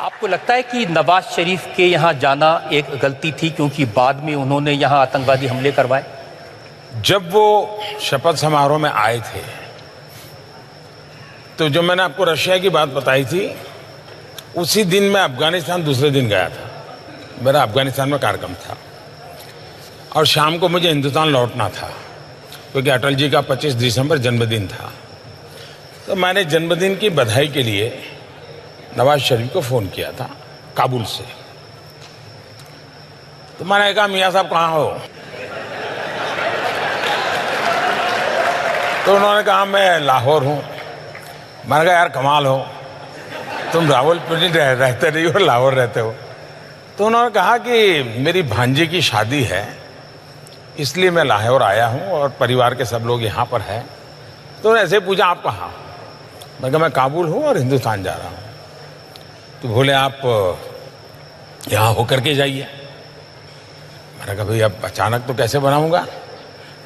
आपको लगता है कि नवाज शरीफ के यहाँ जाना एक गलती थी क्योंकि बाद में उन्होंने यहाँ आतंकवादी हमले करवाए? जब वो शपथ समारोह में आए थे तो जो मैंने आपको रशिया की बात बताई थी, उसी दिन मैं अफगानिस्तान दूसरे दिन गया था। मेरा अफगानिस्तान में कार्यक्रम था और शाम को मुझे हिंदुस्तान लौटना था क्योंकि अटल जी का 25 दिसंबर जन्मदिन था। तो मैंने जन्मदिन की बधाई के लिए नवाज शरीफ को फ़ोन किया था काबुल से। तो मैंने कहा, मियाँ साहब कहाँ हो? तो उन्होंने कहा, मैं लाहौर हूँ। मैंने कहा, यार कमाल हो, तुम रावलपिंडी रहते नहीं हो, लाहौर रहते हो। तो उन्होंने कहा कि मेरी भांजी की शादी है, इसलिए मैं लाहौर आया हूँ और परिवार के सब लोग यहाँ पर हैं। तो ऐसे पूछा, आप कहाँ? मैं कहा, मैं काबुल हूँ और हिंदुस्तान जा रहा हूँ। तो बोले, आप यहाँ होकर के जाइए। मैंने कहा, भाई अब अचानक तो कैसे बनाऊँगा?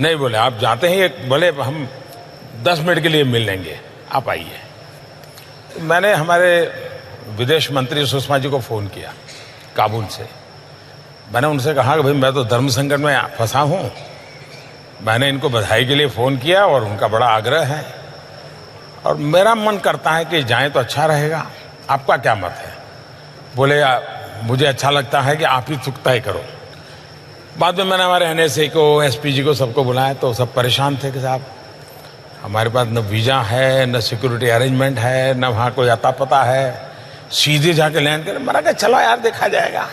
नहीं, बोले आप जाते ही बोले हम 10 मिनट के लिए मिल लेंगे, आप आइए। मैंने हमारे विदेश मंत्री सुषमा जी को फ़ोन किया काबुल से। मैंने उनसे कहा कि भाई मैं तो धर्म संकट में फंसा हूँ। मैंने इनको बधाई के लिए फ़ोन किया और उनका बड़ा आग्रह है और मेरा मन करता है कि जाएं तो अच्छा रहेगा। आपका क्या मत है? बोले, मुझे अच्छा लगता है कि आप ही तय करो। बाद में मैंने हमारे NSA को, SPG को, सबको बुलाया तो सब परेशान थे कि साहब हमारे पास न वीज़ा है, न सिक्योरिटी अरेंजमेंट है, न वहाँ कोई अता पता है, सीधे जाके लैंड कर। मैंने कहा, चलो यार देखा जाएगा।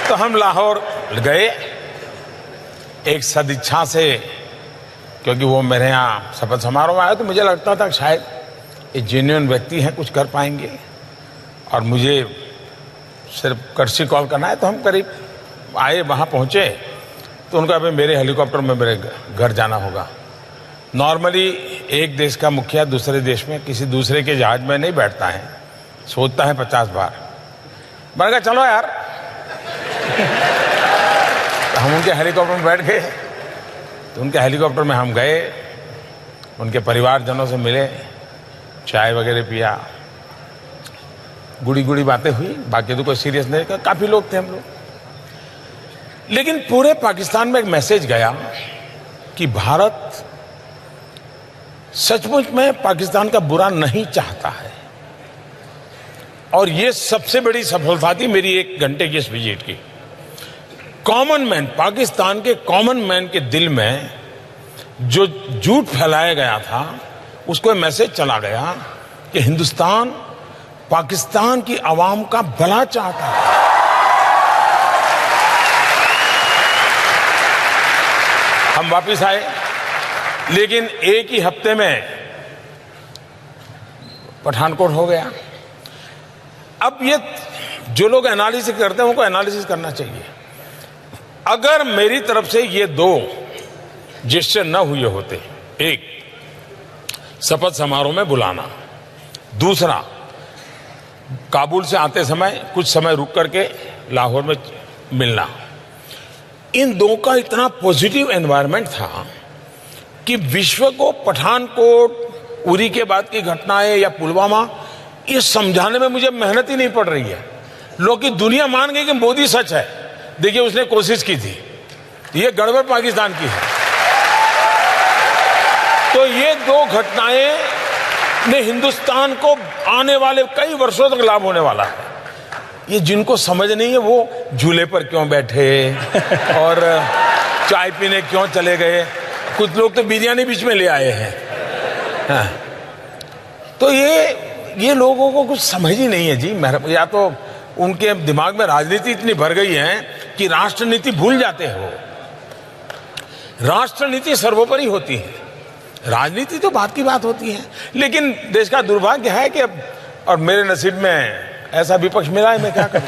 तो हम लाहौर गए एक सदिच्छा से, क्योंकि वो मेरे यहाँ शपथ समारोह में आया तो मुझे लगता था शायद ये जेन्युइन व्यक्ति हैं, कुछ कर पाएंगे और मुझे सिर्फ कर्सी कॉल करना है। तो हम करीब आए, वहाँ पहुँचे तो उनका भाई मेरे हेलीकॉप्टर में मेरे घर जाना होगा। नॉर्मली एक देश का मुखिया दूसरे देश में किसी दूसरे के जहाज में नहीं बैठता है, सोचता है 50 बार। मैंने कहा, चलो यार। तो हम उनके हेलीकॉप्टर में बैठ गए। तो उनके हेलीकॉप्टर में हम गए, उनके परिवारजनों से मिले, चाय वगैरह पिया, गुड़ी गुड़ी बातें हुई। बाकी तो कोई सीरियस नहीं, काफ़ी लोग थे हम लोग। लेकिन पूरे पाकिस्तान में एक मैसेज गया कि भारत सचमुच में पाकिस्तान का बुरा नहीं चाहता है। और ये सबसे बड़ी सफलता थी मेरी 1 घंटे की इस विजिट की। कॉमन मैन, पाकिस्तान के कॉमन मैन के दिल में जो झूठ फैलाया गया था, उसको मैसेज चला गया कि हिंदुस्तान पाकिस्तान की आवाम का भला चाहता है। हम वापस आए, लेकिन एक ही हफ्ते में पठानकोट हो गया। अब ये जो लोग एनालिसिस करते हैं उनको एनालिसिस करना चाहिए। अगर मेरी तरफ से ये 2 जेस्चर न हुए होते, एक शपथ समारोह में बुलाना, दूसरा काबुल से आते समय कुछ समय रुक करके लाहौर में मिलना, इन 2 का इतना पॉजिटिव एनवायरनमेंट था कि विश्व को पठानकोट, उरी के बाद की घटनाएं या पुलवामा, ये समझाने में मुझे मेहनत ही नहीं पड़ रही है। लोग की दुनिया मान गई कि मोदी सच है। देखिए, उसने कोशिश की थी, ये गड़बड़ पाकिस्तान की है। तो ये 2 घटनाएं ने हिंदुस्तान को आने वाले कई वर्षों तक लाभ होने वाला है। ये जिनको समझ नहीं है वो झूले पर क्यों बैठे और चाय पीने क्यों चले गए। कुछ लोग तो बिरयानी बीच में ले आए हैं। हाँ। तो ये लोगों को कुछ समझ ही नहीं है जी। या तो उनके दिमाग में राजनीति इतनी भर गई है कि राष्ट्रनीति भूल जाते हो। राष्ट्रनीति सर्वोपरि होती है, राजनीति तो बात की बात होती है। लेकिन देश का दुर्भाग्य है कि अब, और मेरे नसीब में ऐसा विपक्ष मिला है, मैं क्या करूं।